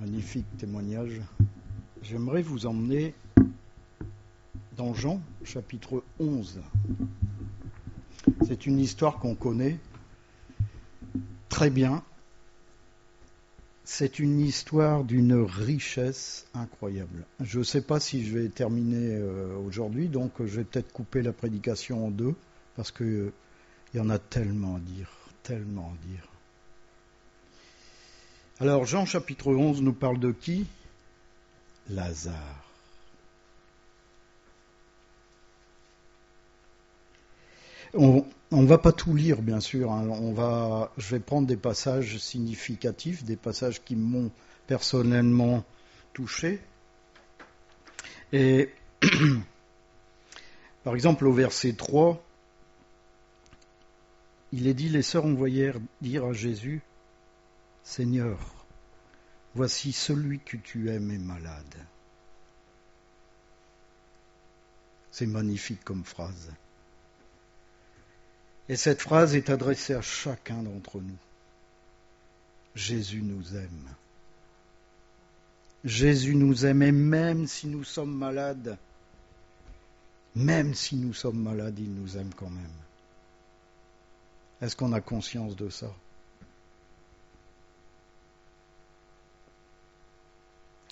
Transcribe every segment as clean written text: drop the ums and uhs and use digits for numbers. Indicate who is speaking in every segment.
Speaker 1: Magnifique témoignage. J'aimerais vous emmener dans Jean, chapitre 11. C'est une histoire qu'on connaît très bien. C'est une histoire d'une richesse incroyable. Je ne sais pas si je vais terminer aujourd'hui, donc je vais peut-être couper la prédication en deux, parce qu'il y en a tellement à dire, tellement à dire. Alors, Jean chapitre 11 nous parle de qui ? Lazare. On ne va pas tout lire, bien sûr. Je vais prendre des passages significatifs, des passages qui m'ont personnellement touché. Et par exemple, au verset 3, il est dit, les sœurs envoyèrent dire à Jésus, « Seigneur, voici celui que tu aimes est malade. » C'est magnifique comme phrase. Et cette phrase est adressée à chacun d'entre nous. Jésus nous aime. Jésus nous aime, et même si nous sommes malades, il nous aime quand même. Est-ce qu'on a conscience de ça ?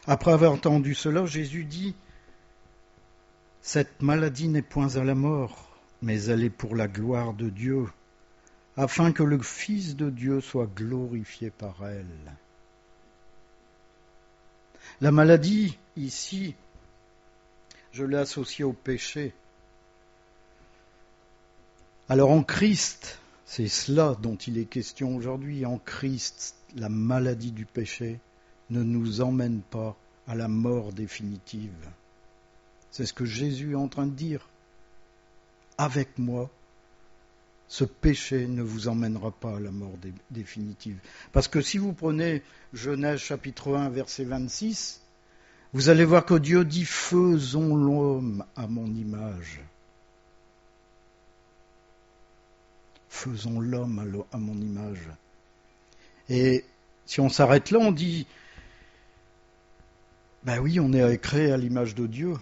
Speaker 1: Après avoir entendu cela, Jésus dit, « Cette maladie n'est point à la mort, mais elle est pour la gloire de Dieu, afin que le Fils de Dieu soit glorifié par elle. » La maladie, ici, je l'ai associée au péché. Alors en Christ, c'est cela dont il est question aujourd'hui, en Christ, la maladie du péché ne nous emmène pas à la mort définitive. C'est ce que Jésus est en train de dire. Avec moi, ce péché ne vous emmènera pas à la mort définitive. Parce que si vous prenez Genèse chapitre 1, verset 26, vous allez voir que Dieu dit « Faisons l'homme à mon image ». Faisons l'homme à mon image. Et si on s'arrête là, on dit « Ben oui, on est créé à l'image de Dieu ».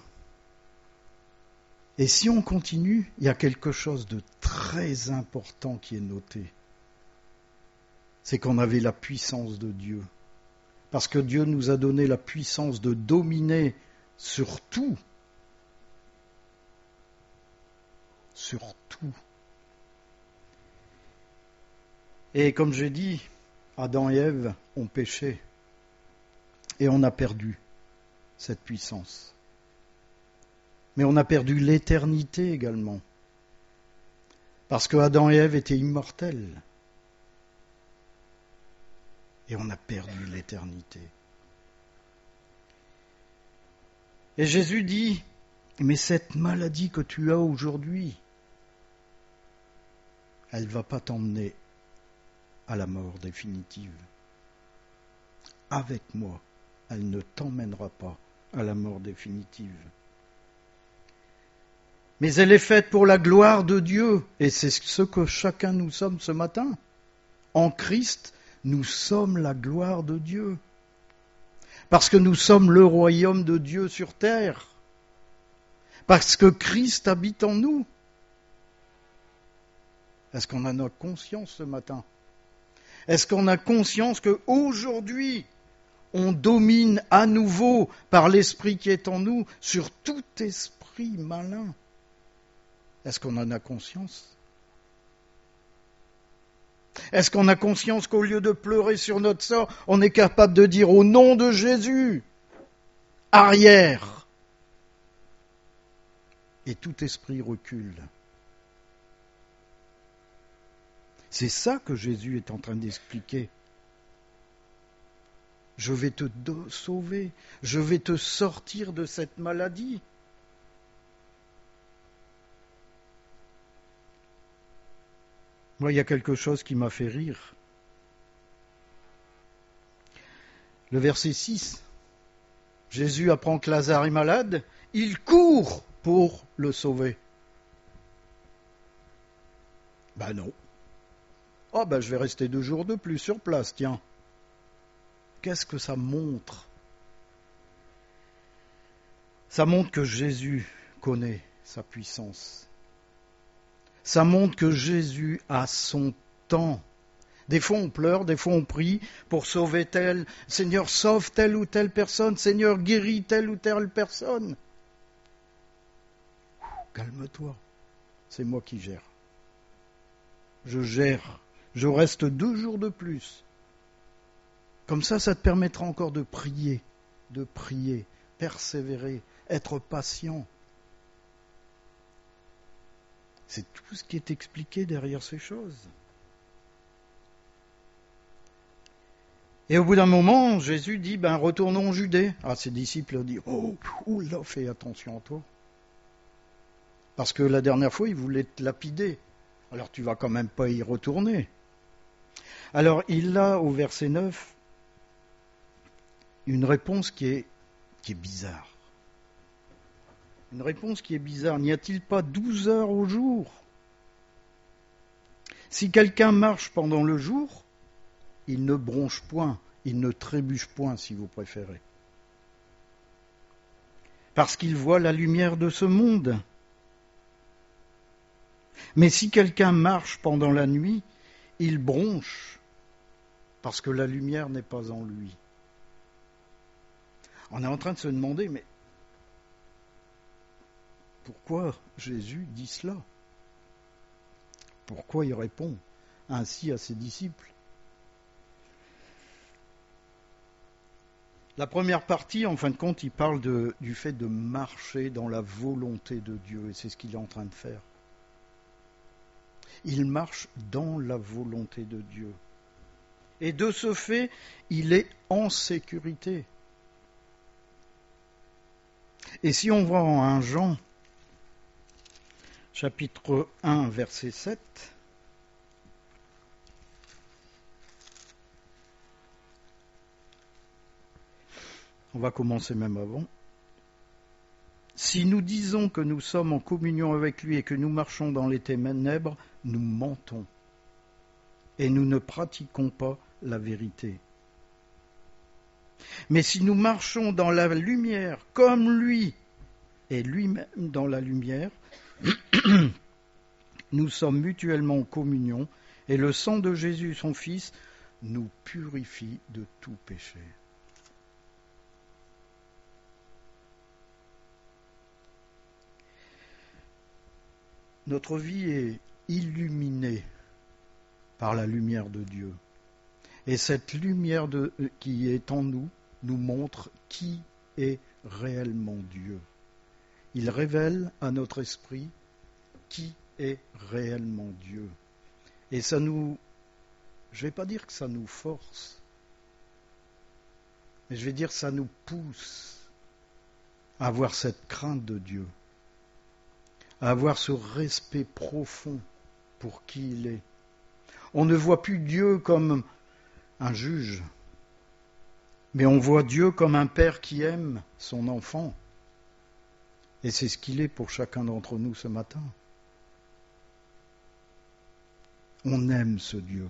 Speaker 1: Et si on continue, il y a quelque chose de très important qui est noté. C'est qu'on avait la puissance de Dieu. Parce que Dieu nous a donné la puissance de dominer sur tout. Sur tout. Et comme j'ai dit, Adam et Ève ont péché. Et on a perdu cette puissance. Mais on a perdu l'éternité également. Parce que Adam et Ève étaient immortels. Et on a perdu l'éternité. Et Jésus dit, mais cette maladie que tu as aujourd'hui, elle ne va pas t'emmener à la mort définitive. Avec moi, elle ne t'emmènera pas à la mort définitive. Mais elle est faite pour la gloire de Dieu, et c'est ce que chacun nous sommes ce matin. En Christ, nous sommes la gloire de Dieu. Parce que nous sommes le royaume de Dieu sur terre. Parce que Christ habite en nous. Est-ce qu'on a notre conscience ce matin ? Est-ce qu'on a conscience qu'aujourd'hui, on domine à nouveau par l'esprit qui est en nous sur tout esprit malin ? Est-ce qu'on en a conscience ? Est-ce qu'on a conscience qu'au lieu de pleurer sur notre sort, on est capable de dire au nom de Jésus, arrière, et tout esprit recule. C'est ça que Jésus est en train d'expliquer. Je vais te sauver, je vais te sortir de cette maladie. Moi, il y a quelque chose qui m'a fait rire. Le verset 6, Jésus apprend que Lazare est malade, il court pour le sauver. Ben non. Oh ben je vais rester 2 jours de plus sur place, tiens. Qu'est-ce que ça montre? Ça montre que Jésus connaît sa puissance. Ça montre que Jésus a son temps. Des fois on pleure, des fois on prie pour sauver tel. Seigneur, sauve telle ou telle personne. Seigneur, guéris telle ou telle personne. Calme-toi, c'est moi qui gère. Je gère. Je reste 2 jours de plus. Comme ça te permettra encore de prier, persévérer, être patient. C'est tout ce qui est expliqué derrière ces choses. Et au bout d'un moment, Jésus dit, retournons en Judée. Ses disciples disent, là, fais attention à toi. Parce que la dernière fois, il voulait te lapider. Alors tu vas quand même pas y retourner. Alors il a, au verset 9, une réponse qui est bizarre. Une réponse qui est bizarre. N'y a-t-il pas 12 heures au jour? Si quelqu'un marche pendant le jour, il ne bronche point, il ne trébuche point, si vous préférez. Parce qu'il voit la lumière de ce monde. Mais si quelqu'un marche pendant la nuit, il bronche, parce que la lumière n'est pas en lui. On est en train de se demander, mais pourquoi Jésus dit cela? Pourquoi il répond ainsi à ses disciples? La première partie, en fin de compte, il parle du fait de marcher dans la volonté de Dieu, et c'est ce qu'il est en train de faire. Il marche dans la volonté de Dieu. Et de ce fait, il est en sécurité. Et si on va en 1 Jean, chapitre 1, verset 7, on va commencer même avant. Si nous disons que nous sommes en communion avec lui et que nous marchons dans les ténèbres, nous mentons et nous ne pratiquons pas la vérité. Mais si nous marchons dans la lumière comme lui et lui-même dans la lumière, nous sommes mutuellement en communion et le sang de Jésus, son Fils, nous purifie de tout péché. Notre vie est illuminée par la lumière de Dieu. Et cette lumière qui est en nous nous montre qui est réellement Dieu. Il révèle à notre esprit qui est réellement Dieu. Et ça nous, je ne vais pas dire que ça nous force, mais je vais dire que ça nous pousse à avoir cette crainte de Dieu, à avoir ce respect profond pour qui il est. On ne voit plus Dieu comme un juge, mais on voit Dieu comme un père qui aime son enfant. Et c'est ce qu'il est pour chacun d'entre nous ce matin. On aime ce Dieu.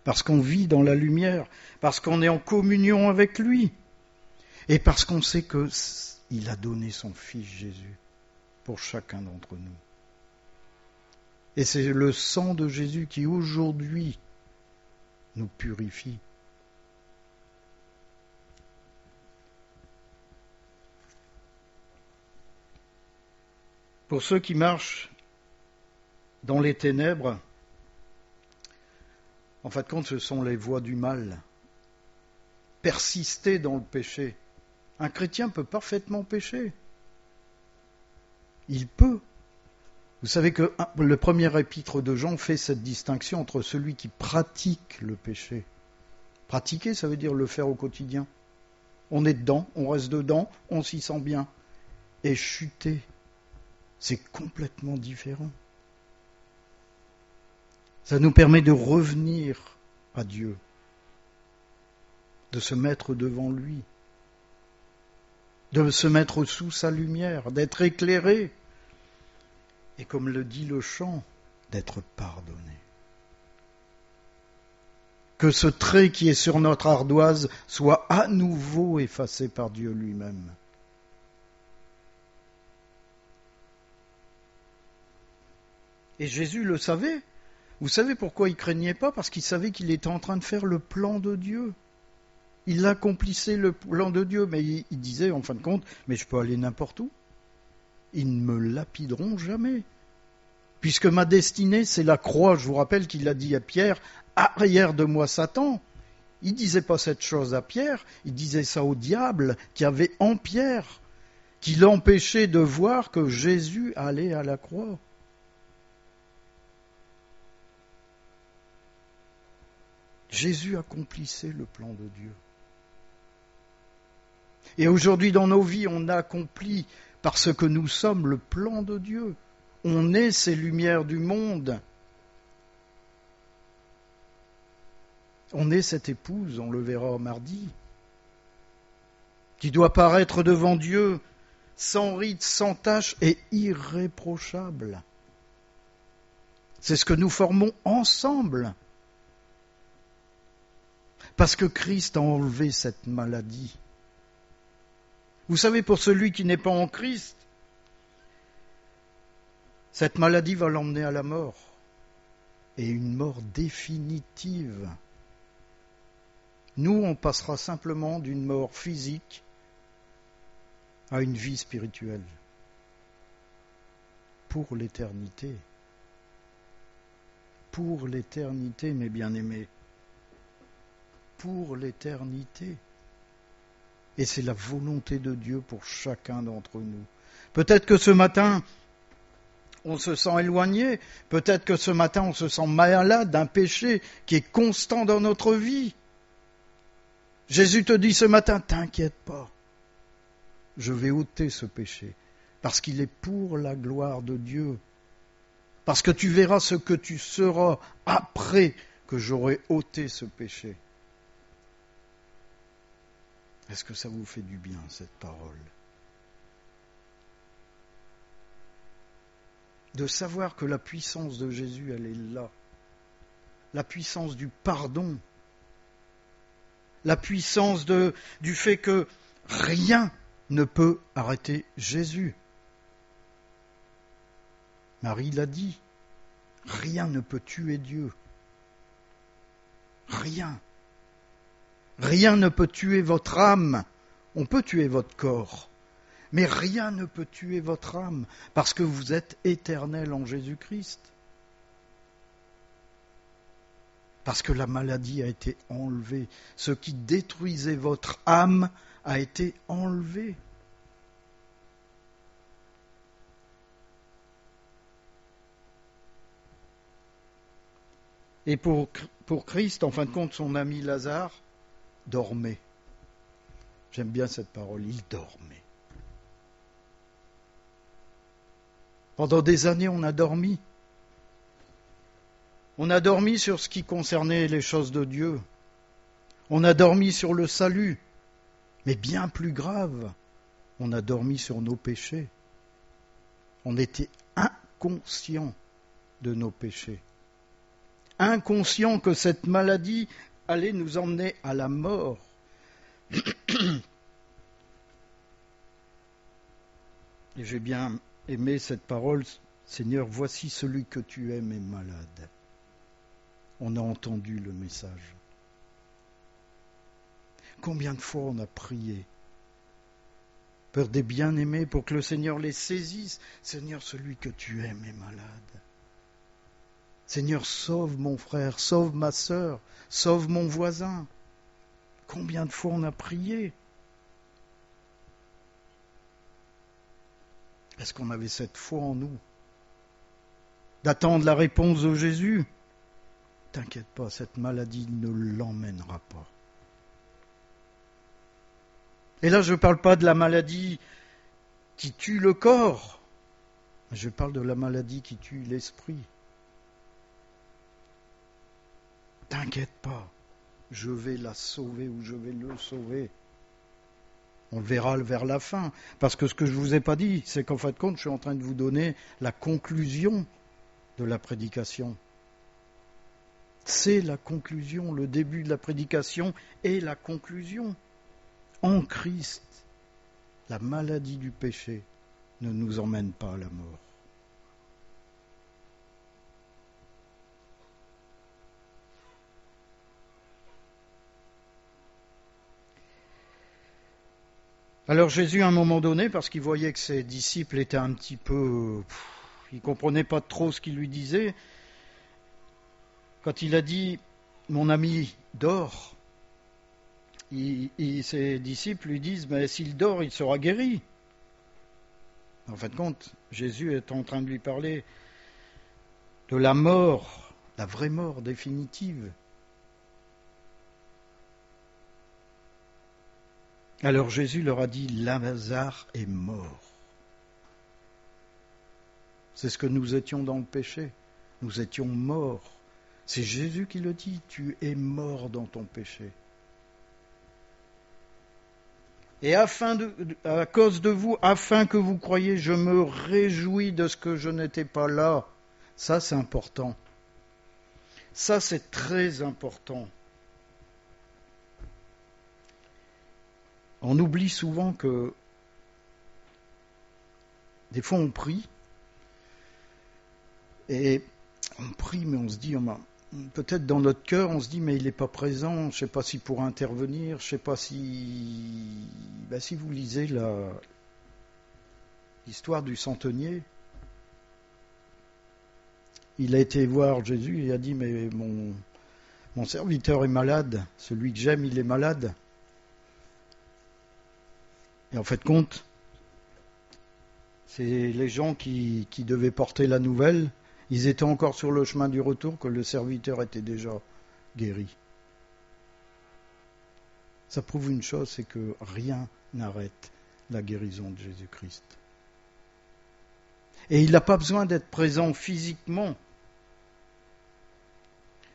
Speaker 1: Parce qu'on vit dans la lumière, parce qu'on est en communion avec lui, et parce qu'on sait qu'il a donné son Fils Jésus pour chacun d'entre nous. Et c'est le sang de Jésus qui aujourd'hui nous purifie. Pour ceux qui marchent dans les ténèbres, en fin de compte, ce sont les voies du mal. Persister dans le péché. Un chrétien peut parfaitement pécher. Il peut. Vous savez que le premier épître de Jean fait cette distinction entre celui qui pratique le péché. Pratiquer, ça veut dire le faire au quotidien. On est dedans, on reste dedans, on s'y sent bien. Et chuter, c'est complètement différent. Ça nous permet de revenir à Dieu, de se mettre devant lui, de se mettre sous sa lumière, d'être éclairé, et comme le dit le chant, d'être pardonné. que ce trait qui est sur notre ardoise soit à nouveau effacé par Dieu lui-même. Et Jésus le savait. Vous savez pourquoi il ne craignait pas? Parce qu'il savait qu'il était en train de faire le plan de Dieu. Il accomplissait le plan de Dieu, mais il disait en fin de compte, mais je peux aller n'importe où. Ils ne me lapideront jamais. Puisque ma destinée, c'est la croix. Je vous rappelle qu'il a dit à Pierre, arrière de moi Satan. Il ne disait pas cette chose à Pierre, il disait ça au diable qui avait en Pierre, qui l'empêchait de voir que Jésus allait à la croix. Jésus accomplissait le plan de Dieu. Et aujourd'hui, dans nos vies, on accomplit, parce que nous sommes le plan de Dieu. On est ces lumières du monde. On est cette épouse, on le verra mardi, qui doit paraître devant Dieu sans ride, sans tache et irréprochable. C'est ce que nous formons ensemble. Parce que Christ a enlevé cette maladie. Vous savez, pour celui qui n'est pas en Christ, cette maladie va l'emmener à la mort. Et une mort définitive. Nous, on passera simplement d'une mort physique à une vie spirituelle. Pour l'éternité. Pour l'éternité, mes bien-aimés. Pour l'éternité. Et c'est la volonté de Dieu pour chacun d'entre nous. Peut-être que ce matin, on se sent éloigné. Peut-être que ce matin, on se sent malade d'un péché qui est constant dans notre vie. Jésus te dit ce matin, t'inquiète pas. Je vais ôter ce péché. Parce qu'il est pour la gloire de Dieu. Parce que tu verras ce que tu seras après que j'aurai ôté ce péché. Est-ce que ça vous fait du bien, cette parole? De savoir que la puissance de Jésus, elle est là. La puissance du pardon. La puissance du fait que rien ne peut arrêter Jésus. Marie l'a dit. Rien ne peut tuer Dieu. Rien. Rien ne peut tuer votre âme. On peut tuer votre corps. Mais rien ne peut tuer votre âme, parce que vous êtes éternel en Jésus-Christ. Parce que la maladie a été enlevée. Ce qui détruisait votre âme a été enlevé. Et pour Christ, en fin de compte, son ami Lazare dormait. J'aime bien cette parole, il dormait. Pendant des années, on a dormi. On a dormi sur ce qui concernait les choses de Dieu. On a dormi sur le salut. Mais bien plus grave, on a dormi sur nos péchés. On était inconscients de nos péchés. Inconscients que cette maladie allait nous emmener à la mort. Et j'ai bien aimé cette parole, Seigneur, voici celui que tu aimes est malade. On a entendu le message. Combien de fois on a prié, Père des bien-aimés, pour que le Seigneur les saisisse. Seigneur, celui que tu aimes est malade. Seigneur, sauve mon frère, sauve ma sœur, sauve mon voisin. Combien de fois on a prié? Est-ce qu'on avait cette foi en nous d'attendre la réponse de Jésus? T'inquiète pas, cette maladie ne l'emmènera pas. Et là, je ne parle pas de la maladie qui tue le corps, je parle de la maladie qui tue l'esprit. T'inquiète pas, je vais la sauver ou je vais le sauver. On le verra vers la fin, parce que ce que je ne vous ai pas dit, c'est qu'en fin de compte, je suis en train de vous donner la conclusion de la prédication. C'est la conclusion, le début de la prédication et la conclusion. En Christ, la maladie du péché ne nous emmène pas à la mort. Alors Jésus, à un moment donné, parce qu'il voyait que ses disciples étaient un petit peu... ils ne comprenaient pas trop ce qu'il lui disait, quand il a dit « Mon ami dort », ses disciples lui disent « Mais s'il dort, il sera guéri ». En fin de compte, Jésus est en train de lui parler de la mort, la vraie mort définitive. Alors Jésus leur a dit, Lazare est mort. C'est ce que nous étions dans le péché. Nous étions morts. C'est Jésus qui le dit, tu es mort dans ton péché. Et à cause de vous, afin que vous croyiez, je me réjouis de ce que je n'étais pas là. Ça, c'est important. Ça, c'est très important. On oublie souvent que des fois on prie, et on prie, mais on se dit, peut-être dans notre cœur, on se dit, mais il n'est pas présent, je ne sais pas s'il pourra intervenir, je ne sais pas si... si vous lisez l'histoire du centenier, il a été voir Jésus et il a dit, mais mon serviteur est malade, celui que j'aime, il est malade. Et en fait, compte, c'est les gens qui devaient porter la nouvelle, ils étaient encore sur le chemin du retour que le serviteur était déjà guéri. Ça prouve une chose, c'est que rien n'arrête la guérison de Jésus-Christ. Et il n'a pas besoin d'être présent physiquement.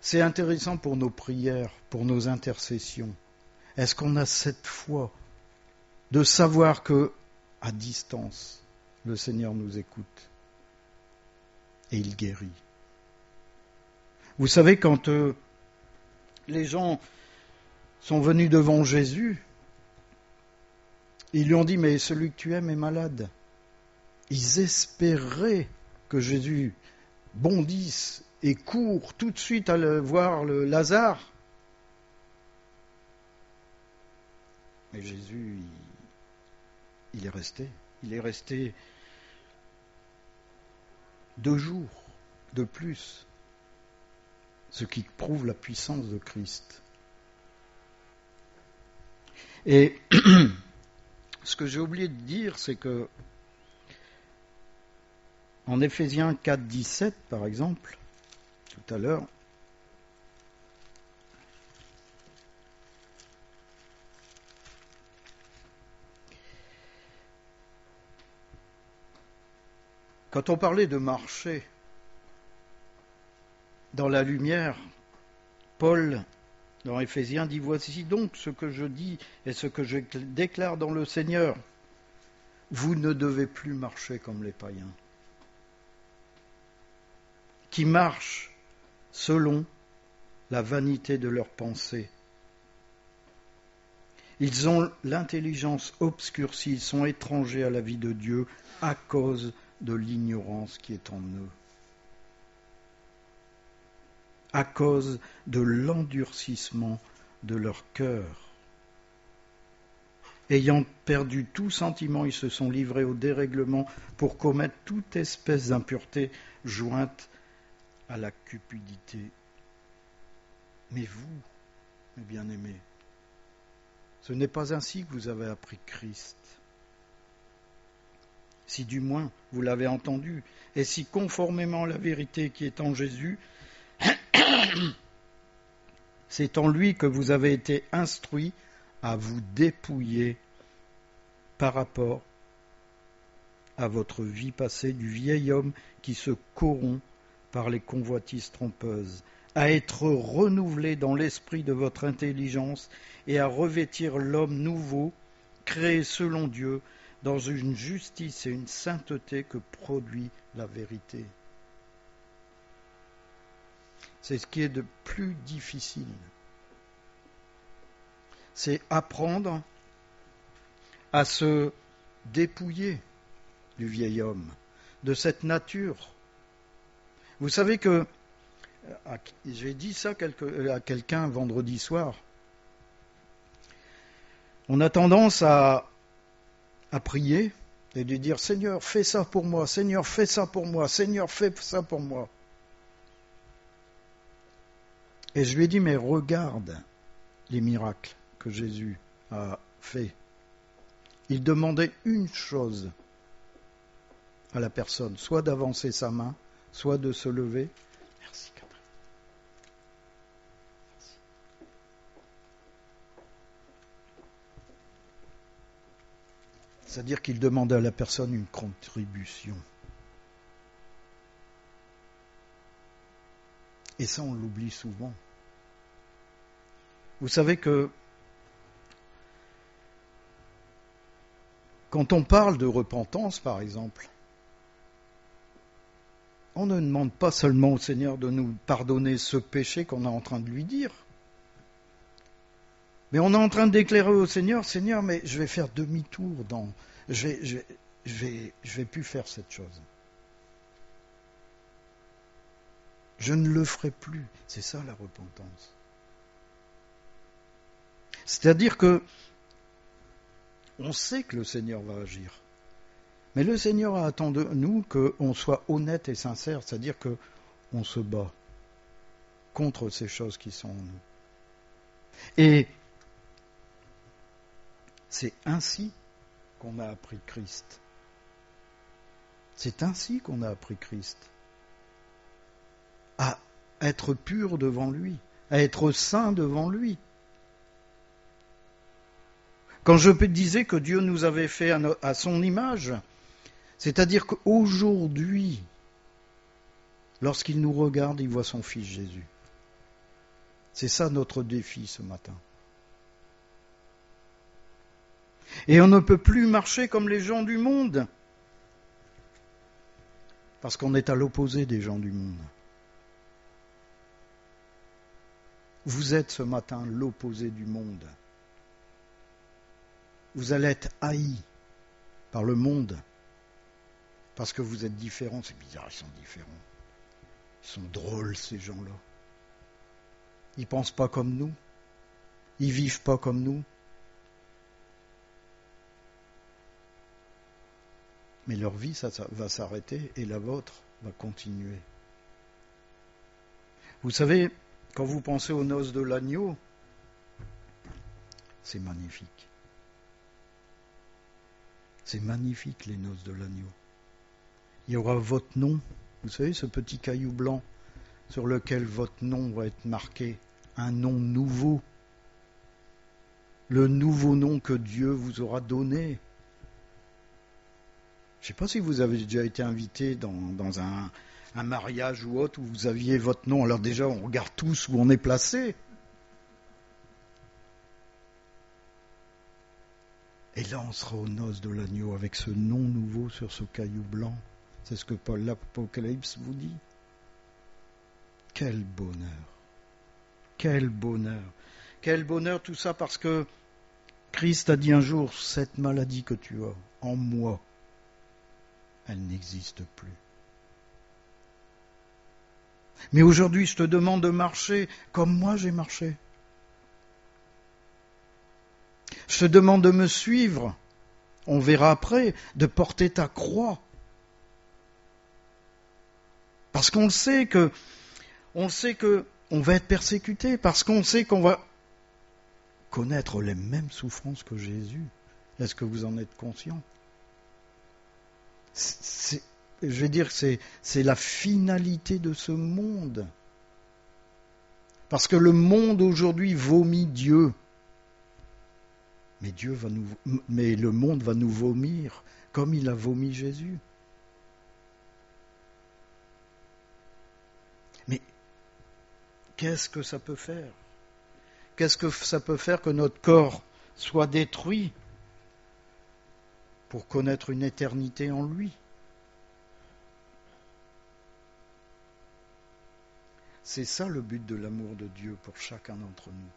Speaker 1: C'est intéressant pour nos prières, pour nos intercessions. Est-ce qu'on a cette foi de savoir que, à distance, le Seigneur nous écoute et il guérit. Vous savez, quand les gens sont venus devant Jésus, ils lui ont dit, mais celui que tu aimes est malade. Ils espéraient que Jésus bondisse et court tout de suite à voir le Lazare. Mais Jésus, il est resté. Il est resté 2 jours de plus, ce qui prouve la puissance de Christ. Et ce que j'ai oublié de dire, c'est que en Éphésiens 4, 17, par exemple, tout à l'heure, quand on parlait de marcher dans la lumière, Paul, dans Éphésiens, dit « Voici donc ce que je dis et ce que je déclare dans le Seigneur. Vous ne devez plus marcher comme les païens, qui marchent selon la vanité de leurs pensées. Ils ont l'intelligence obscurcie, ils sont étrangers à la vie de Dieu à cause de l'ignorance qui est en eux, à cause de l'endurcissement de leur cœur. Ayant perdu tout sentiment, ils se sont livrés au dérèglement pour commettre toute espèce d'impureté jointe à la cupidité. Mais vous, mes bien-aimés, ce n'est pas ainsi que vous avez appris Christ. Si du moins vous l'avez entendu, et si conformément à la vérité qui est en Jésus, c'est en lui que vous avez été instruits à vous dépouiller par rapport à votre vie passée du vieil homme qui se corrompt par les convoitises trompeuses, à être renouvelé dans l'esprit de votre intelligence et à revêtir l'homme nouveau, créé selon Dieu, dans une justice et une sainteté que produit la vérité. C'est ce qui est de plus difficile. C'est apprendre à se dépouiller du vieil homme, de cette nature. Vous savez que, j'ai dit ça à quelqu'un vendredi soir, on a tendance à prier et de dire « Seigneur, fais ça pour moi, Seigneur, fais ça pour moi, Seigneur, fais ça pour moi ». Et je lui ai dit « Mais regarde les miracles que Jésus a faits. » Il demandait une chose à la personne, soit d'avancer sa main, soit de se lever. Merci, Catherine. Merci. C'est-à-dire qu'il demandait à la personne une contribution. Et ça, on l'oublie souvent. Vous savez que quand on parle de repentance, par exemple, on ne demande pas seulement au Seigneur de nous pardonner ce péché qu'on est en train de lui dire, mais on est en train de déclarer au Seigneur, Seigneur, mais je vais faire demi-tour je vais plus faire cette chose. Je ne le ferai plus. C'est ça la repentance. C'est-à-dire que on sait que le Seigneur va agir. Mais le Seigneur attend de nous qu'on soit honnête et sincère, c'est-à-dire qu'on se bat contre ces choses qui sont en nous. Et c'est ainsi qu'on a appris Christ. C'est ainsi qu'on a appris Christ. À être pur devant lui, à être saint devant lui. Quand je disais que Dieu nous avait fait à son image, c'est-à-dire qu'aujourd'hui, lorsqu'il nous regarde, il voit son Fils Jésus. C'est ça notre défi ce matin. Et on ne peut plus marcher comme les gens du monde, parce qu'on est à l'opposé des gens du monde. Vous êtes ce matin l'opposé du monde. Vous allez être haïs par le monde, parce que vous êtes différents. C'est bizarre, ils sont différents. Ils sont drôles, ces gens-là. Ils pensent pas comme nous. Ils vivent pas comme nous. Mais leur vie, ça va s'arrêter et la vôtre va continuer. Vous savez, quand vous pensez aux noces de l'agneau, c'est magnifique. C'est magnifique, les noces de l'agneau. Il y aura votre nom, vous savez, ce petit caillou blanc sur lequel votre nom va être marqué, un nom nouveau. Le nouveau nom que Dieu vous aura donné. Je ne sais pas si vous avez déjà été invité dans un mariage ou autre où vous aviez votre nom. Alors déjà, on regarde tous où on est placé. Et là, on sera aux noces de l'agneau avec ce nom nouveau sur ce caillou blanc. C'est ce que Paul l'Apocalypse vous dit. Quel bonheur. Quel bonheur. Quel bonheur tout ça parce que Christ a dit un jour, cette maladie que tu as en moi, elle n'existe plus. Mais aujourd'hui, je te demande de marcher comme moi j'ai marché. Je te demande de me suivre. On verra après, de porter ta croix. Parce qu'on sait que on va être persécuté, parce qu'on sait qu'on va connaître les mêmes souffrances que Jésus. Est-ce que vous en êtes conscient ? C'est la finalité de ce monde. Parce que le monde aujourd'hui vomit Dieu. Mais le monde va nous vomir comme il a vomi Jésus. Mais qu'est-ce que ça peut faire ? Qu'est-ce que ça peut faire que notre corps soit détruit pour connaître une éternité en lui ? C'est ça le but de l'amour de Dieu pour chacun d'entre nous.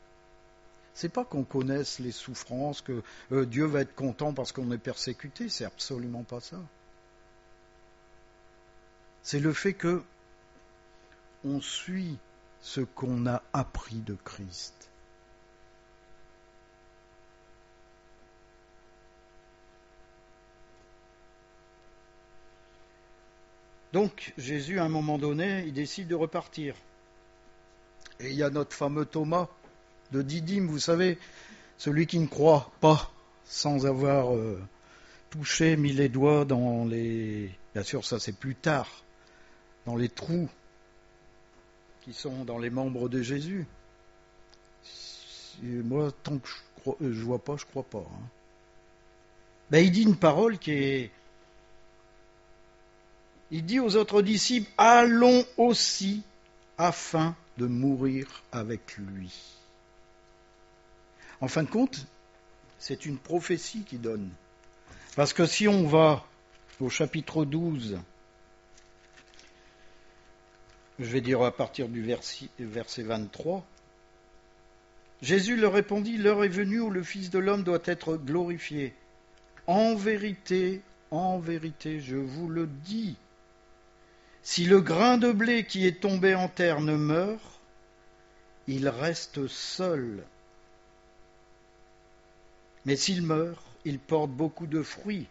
Speaker 1: C'est pas qu'on connaisse les souffrances, que Dieu va être content parce qu'on est persécuté, c'est absolument pas ça. C'est le fait que on suit ce qu'on a appris de Christ. Donc, Jésus, à un moment donné, il décide de repartir. Et il y a notre fameux Thomas de Didyme, vous savez, celui qui ne croit pas sans avoir touché, mis les doigts dans les... Bien sûr, ça c'est plus tard, dans les trous qui sont dans les membres de Jésus. Moi, tant que je vois pas, je crois pas. Hein. Ben, il dit une parole qui est... Il dit aux autres disciples, allons aussi afin de mourir avec lui. En fin de compte, c'est une prophétie qu'il donne. Parce que si on va au chapitre 12, je vais dire à partir du verset 23, Jésus leur répondit, l'heure est venue où le Fils de l'homme doit être glorifié. En vérité, je vous le dis, si le grain de blé qui est tombé en terre ne meurt, il reste seul. Mais s'il meurt, il porte beaucoup de fruits.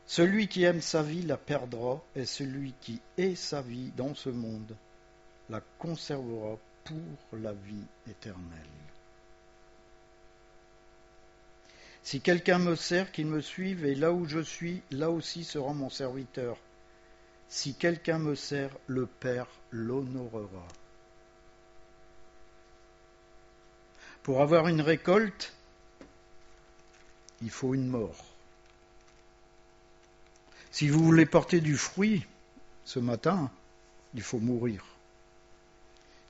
Speaker 1: Celui qui aime sa vie la perdra, et celui qui hait sa vie dans ce monde la conservera pour la vie éternelle. Si quelqu'un me sert, qu'il me suive, et là où je suis, là aussi sera mon serviteur. Si quelqu'un me sert, le Père l'honorera. Pour avoir une récolte, il faut une mort. Si vous voulez porter du fruit ce matin, il faut mourir.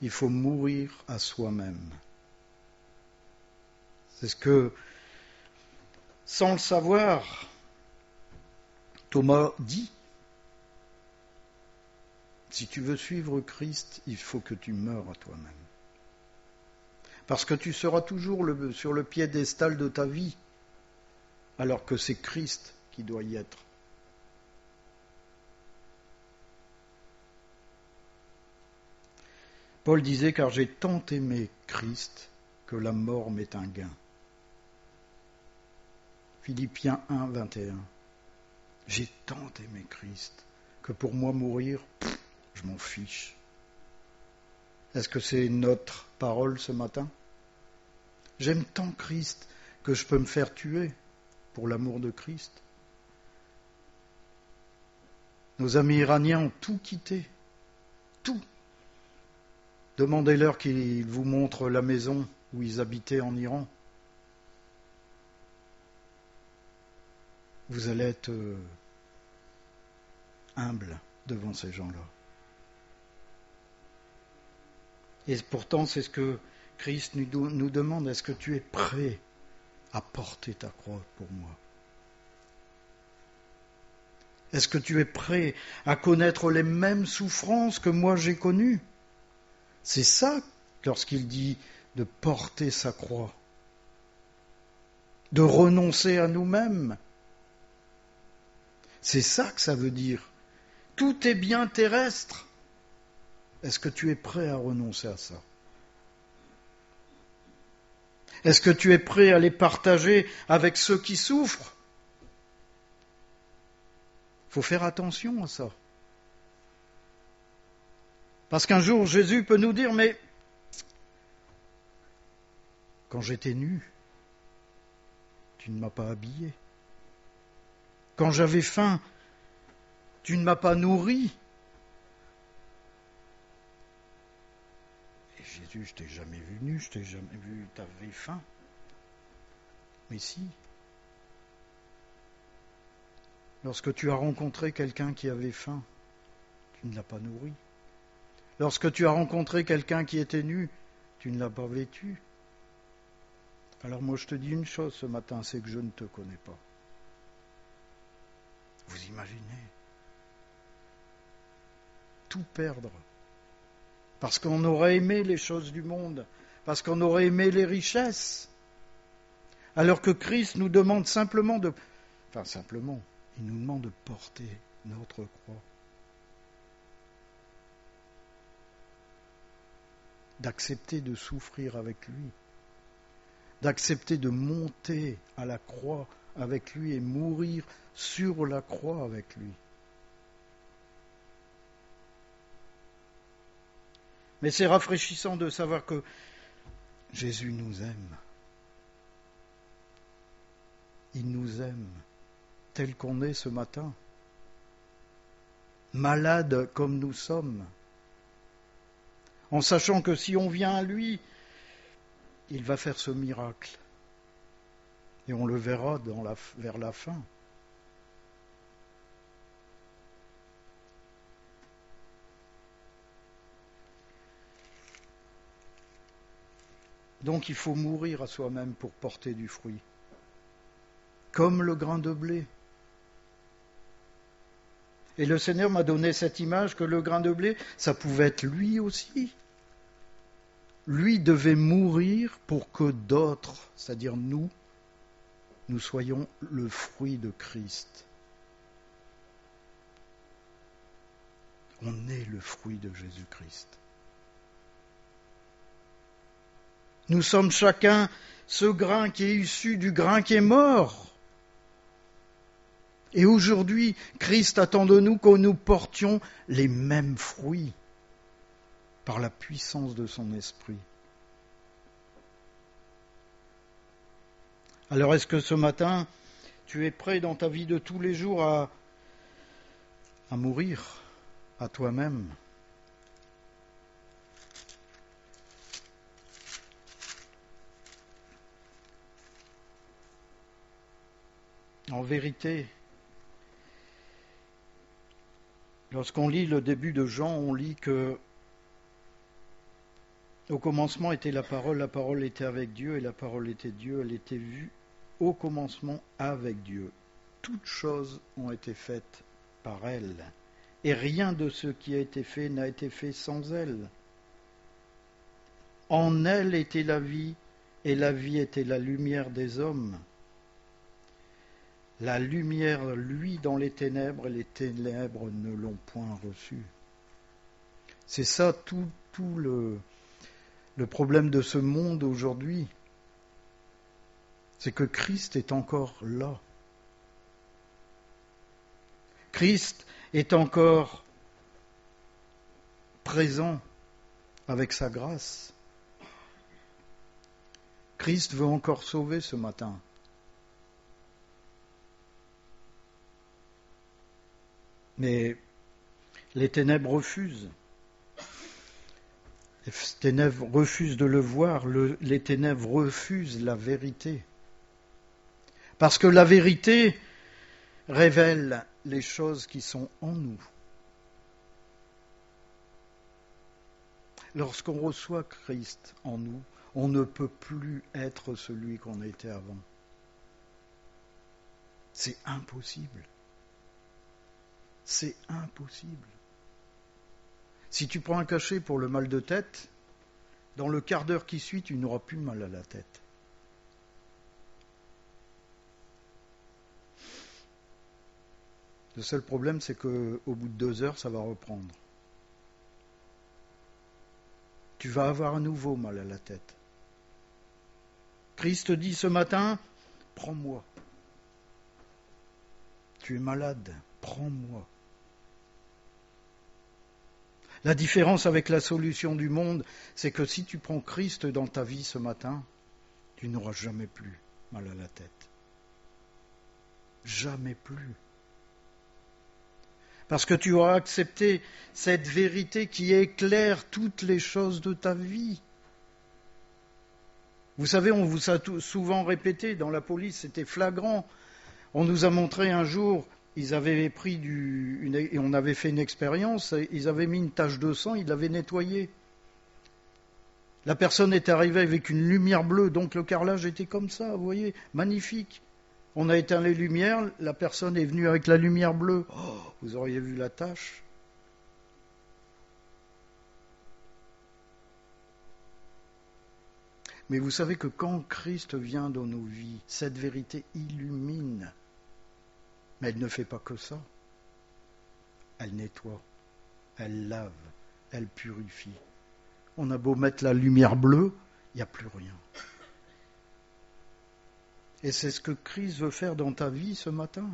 Speaker 1: Il faut mourir à soi-même. C'est ce que, sans le savoir, Thomas dit. Si tu veux suivre Christ, il faut que tu meures à toi-même. Parce que tu seras toujours sur le piédestal de ta vie, alors que c'est Christ qui doit y être. Paul disait, car j'ai tant aimé Christ que la mort m'est un gain. Philippiens 1, 21. J'ai tant aimé Christ que pour moi mourir, je m'en fiche. Est-ce que c'est notre parole ce matin ? J'aime tant Christ que je peux me faire tuer pour l'amour de Christ. Nos amis iraniens ont tout quitté. Tout. Demandez-leur qu'ils vous montrent la maison où ils habitaient en Iran. Vous allez être humble devant ces gens-là. Et pourtant, c'est ce que Christ nous demande. Est-ce que tu es prêt à porter ta croix pour moi ? Est-ce que tu es prêt à connaître les mêmes souffrances que moi j'ai connues ? C'est ça lorsqu'il dit de porter sa croix, de renoncer à nous-mêmes. C'est ça que ça veut dire. Tout est bien terrestre. Est-ce que tu es prêt à renoncer à ça ? Est-ce que tu es prêt à les partager avec ceux qui souffrent ? Il faut faire attention à ça. Parce qu'un jour, Jésus peut nous dire, mais quand j'étais nu, tu ne m'as pas habillé. Quand j'avais faim, tu ne m'as pas nourri. Et Jésus, je t'ai jamais vu nu, je t'ai jamais vu, t'avais faim. Mais si. Lorsque tu as rencontré quelqu'un qui avait faim, tu ne l'as pas nourri. Lorsque tu as rencontré quelqu'un qui était nu, tu ne l'as pas vêtu. Alors moi je te dis une chose ce matin, c'est que je ne te connais pas. Vous imaginez ? Tout perdre parce qu'on aurait aimé les choses du monde, parce qu'on aurait aimé les richesses, alors que Christ nous demande simplement il nous demande de porter notre croix, d'accepter de souffrir avec lui, d'accepter de monter à la croix avec lui et mourir sur la croix avec lui. Mais c'est rafraîchissant de savoir que Jésus nous aime. Il nous aime tel qu'on est ce matin, malades comme nous sommes, en sachant que si on vient à lui, il va faire ce miracle. Et on le verra vers la fin. Donc il faut mourir à soi-même pour porter du fruit. Comme le grain de blé. Et le Seigneur m'a donné cette image que le grain de blé, ça pouvait être lui aussi. Lui devait mourir pour que d'autres, c'est-à-dire nous soyons le fruit de Christ. On est le fruit de Jésus-Christ. Nous sommes chacun ce grain qui est issu du grain qui est mort. Et aujourd'hui, Christ attend de nous que nous portions les mêmes fruits par la puissance de son esprit. Alors est-ce que ce matin, tu es prêt dans ta vie de tous les jours à mourir à toi-même ? En vérité, lorsqu'on lit le début de Jean, on lit que au commencement était la parole était avec Dieu, et la parole était Dieu, elle était vue au commencement avec Dieu. Toutes choses ont été faites par elle, et rien de ce qui a été fait n'a été fait sans elle. En elle était la vie, et la vie était la lumière des hommes. La lumière luit dans les ténèbres, et les ténèbres ne l'ont point reçue. C'est ça tout le problème de ce monde aujourd'hui. C'est que Christ est encore là. Christ est encore présent avec sa grâce. Christ veut encore sauver ce matin. Mais les ténèbres refusent. Les ténèbres refusent de le voir. Les ténèbres refusent la vérité. Parce que la vérité révèle les choses qui sont en nous. Lorsqu'on reçoit Christ en nous, on ne peut plus être celui qu'on était avant. C'est impossible. C'est impossible. Si tu prends un cachet pour le mal de tête, dans le quart d'heure qui suit, tu n'auras plus mal à la tête. Le seul problème, c'est qu'au bout de 2 heures, ça va reprendre. Tu vas avoir à nouveau mal à la tête. Christ dit ce matin, prends-moi. Tu es malade, prends-moi. La différence avec la solution du monde, c'est que si tu prends Christ dans ta vie ce matin, tu n'auras jamais plus mal à la tête. Jamais plus. Parce que tu auras accepté cette vérité qui éclaire toutes les choses de ta vie. Vous savez, on vous a souvent répété, dans la police, c'était flagrant. On nous a montré un jour, ils avaient pris et on avait fait une expérience, ils avaient mis une tache de sang, ils l'avaient nettoyée. La personne est arrivée avec une lumière bleue, donc le carrelage était comme ça, vous voyez, magnifique. On a éteint les lumières, la personne est venue avec la lumière bleue. Oh, vous auriez vu la tache. Mais vous savez que quand Christ vient dans nos vies, cette vérité illumine. Mais elle ne fait pas que ça. Elle nettoie, elle lave, elle purifie. On a beau mettre la lumière bleue, il n'y a plus rien. Et c'est ce que Christ veut faire dans ta vie ce matin.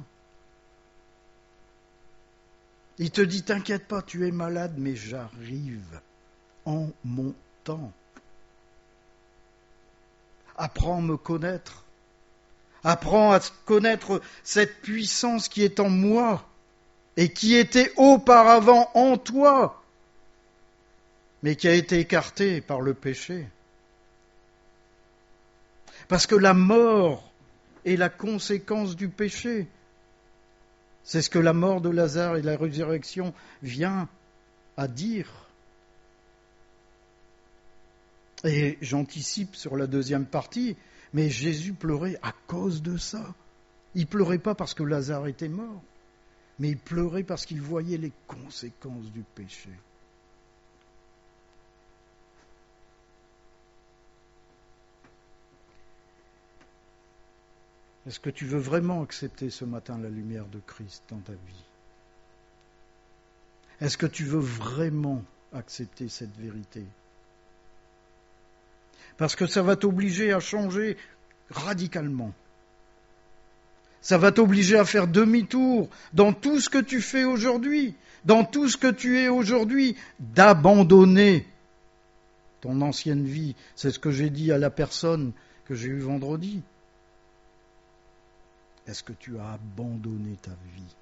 Speaker 1: Il te dit, t'inquiète pas, tu es malade, mais j'arrive en mon temps. Apprends à me connaître. Apprends à connaître cette puissance qui est en moi et qui était auparavant en toi, mais qui a été écartée par le péché. Parce que la mort est la conséquence du péché. C'est ce que la mort de Lazare et la résurrection vient à dire. Et j'anticipe sur la deuxième partie, mais Jésus pleurait à cause de ça. Il pleurait pas parce que Lazare était mort, mais il pleurait parce qu'il voyait les conséquences du péché. Est-ce que tu veux vraiment accepter ce matin la lumière de Christ dans ta vie? Est-ce que tu veux vraiment accepter cette vérité? Parce que ça va t'obliger à changer radicalement. Ça va t'obliger à faire demi-tour dans tout ce que tu fais aujourd'hui, dans tout ce que tu es aujourd'hui, d'abandonner ton ancienne vie. C'est ce que j'ai dit à la personne que j'ai eue vendredi. Est-ce que tu as abandonné ta vie?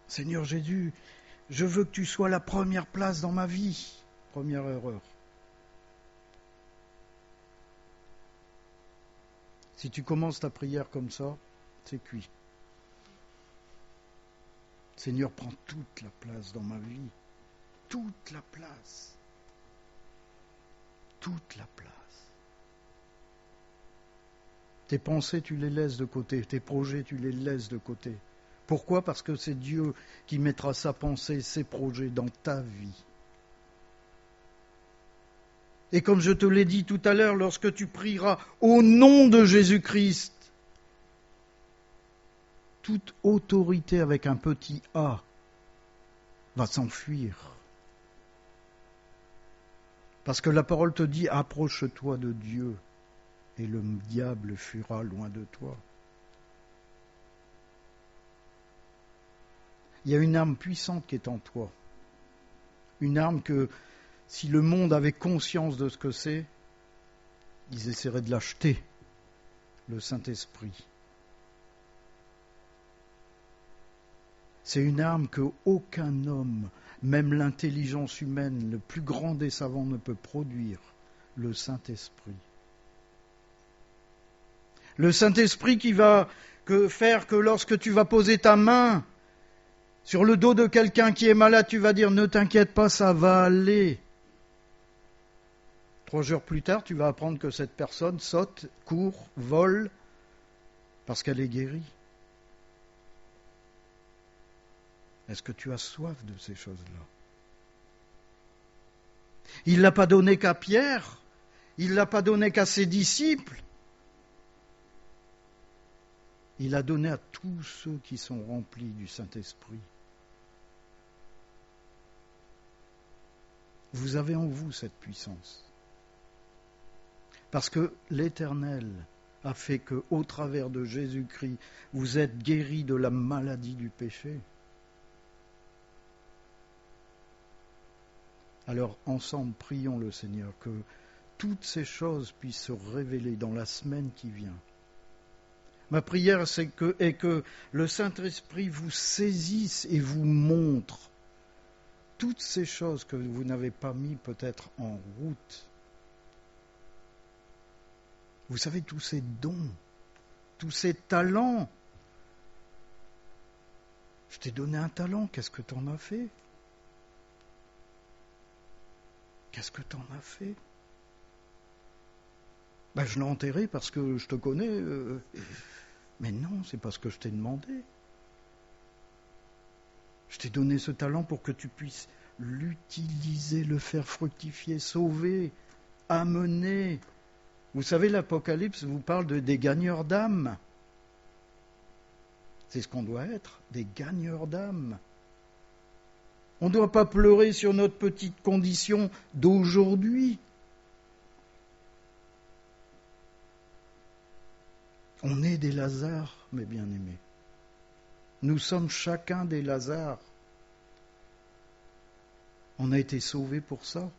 Speaker 1: Seigneur Jésus, je veux que tu sois la première place dans ma vie. Première erreur. Si tu commences ta prière comme ça, c'est cuit. Seigneur, prends toute la place dans ma vie. Toute la place. Toute la place. Tes pensées, tu les laisses de côté. Tes projets, tu les laisses de côté. Pourquoi ? Parce que c'est Dieu qui mettra sa pensée, ses projets dans ta vie. Et comme je te l'ai dit tout à l'heure, lorsque tu prieras au nom de Jésus-Christ, toute autorité avec un petit A va s'enfuir. Parce que la parole te dit, approche-toi de Dieu et le diable fuira loin de toi. Il y a une arme puissante qui est en toi. Une arme que, si le monde avait conscience de ce que c'est, ils essaieraient de l'acheter, le Saint-Esprit. C'est une arme qu'aucun homme, même l'intelligence humaine, le plus grand des savants, ne peut produire, le Saint-Esprit. Le Saint-Esprit qui va faire que lorsque tu vas poser ta main sur le dos de quelqu'un qui est malade, tu vas dire « Ne t'inquiète pas, ça va aller ». 3 jours plus tard, tu vas apprendre que cette personne saute, court, vole, parce qu'elle est guérie. Est-ce que tu as soif de ces choses-là? Il ne l'a pas donné qu'à Pierre, il ne l'a pas donné qu'à ses disciples. Il a donné à tous ceux qui sont remplis du Saint-Esprit. Vous avez en vous cette puissance. Parce que l'Éternel a fait qu'au travers de Jésus-Christ, vous êtes guéris de la maladie du péché. Alors ensemble, prions le Seigneur que toutes ces choses puissent se révéler dans la semaine qui vient. Ma prière est que le Saint-Esprit vous saisisse et vous montre toutes ces choses que vous n'avez pas mis peut-être en route. Vous savez, tous ces dons, tous ces talents. Je t'ai donné un talent, qu'est-ce que tu en as fait? Qu'est-ce que tu en as fait? Je l'ai enterré parce que je te connais. Mais non, c'est pas ce que je t'ai demandé. Je t'ai donné ce talent pour que tu puisses l'utiliser, le faire fructifier, sauver, amener. Vous savez, l'Apocalypse vous parle des gagneurs d'âmes. C'est ce qu'on doit être, des gagneurs d'âmes. On ne doit pas pleurer sur notre petite condition d'aujourd'hui. On est des Lazars, mes bien-aimés. Nous sommes chacun des Lazars. On a été sauvés pour ça.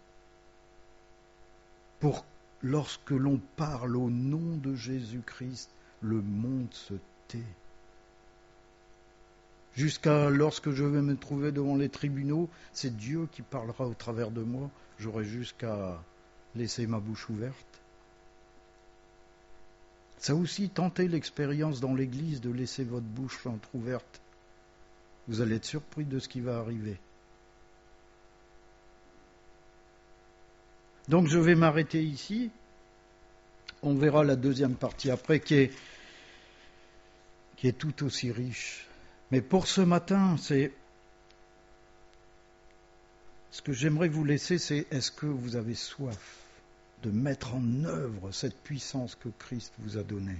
Speaker 1: Pour lorsque l'on parle au nom de Jésus-Christ, le monde se tait. Jusqu'à lorsque je vais me trouver devant les tribunaux, c'est Dieu qui parlera au travers de moi. J'aurai jusqu'à laisser ma bouche ouverte. Ça aussi, tentez l'expérience dans l'Église de laisser votre bouche entrouverte. Vous allez être surpris de ce qui va arriver. Donc je vais m'arrêter ici. On verra la deuxième partie après qui est tout aussi riche. Mais pour ce matin, ce que j'aimerais vous laisser, c'est est-ce que vous avez soif de mettre en œuvre cette puissance que Christ vous a donnée?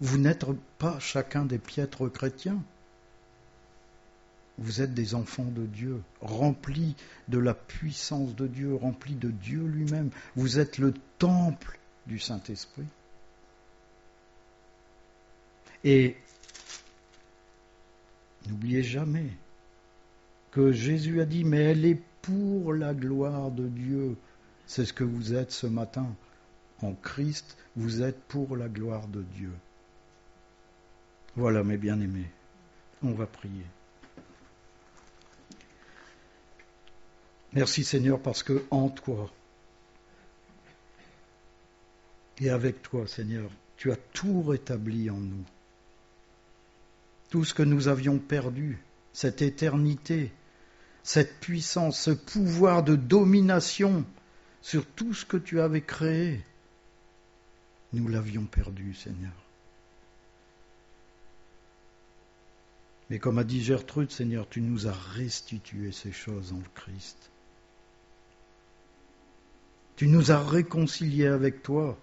Speaker 1: Vous n'êtes pas chacun des piètres chrétiens. Vous êtes des enfants de Dieu, remplis de la puissance de Dieu, remplis de Dieu lui-même. Vous êtes le temple du Saint-Esprit. Et n'oubliez jamais que Jésus a dit, mais elle est pour la gloire de Dieu. C'est ce que vous êtes ce matin. En Christ, vous êtes pour la gloire de Dieu. Voilà, mes bien-aimés, on va prier. Merci Seigneur, parce que en toi et avec toi, Seigneur, tu as tout rétabli en nous. Tout ce que nous avions perdu, cette éternité, cette puissance, ce pouvoir de domination sur tout ce que tu avais créé, nous l'avions perdu, Seigneur. Mais comme a dit Gertrude, Seigneur, tu nous as restitué ces choses en Christ. Tu nous as réconciliés avec toi.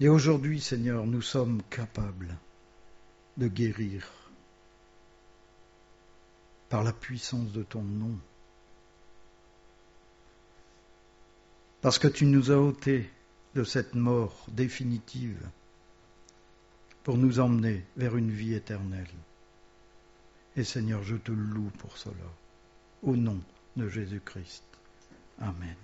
Speaker 1: Et aujourd'hui, Seigneur, nous sommes capables de guérir par la puissance de ton nom. Parce que tu nous as ôtés de cette mort définitive pour nous emmener vers une vie éternelle. Et Seigneur, je te loue pour cela, au nom de Jésus-Christ. Amen.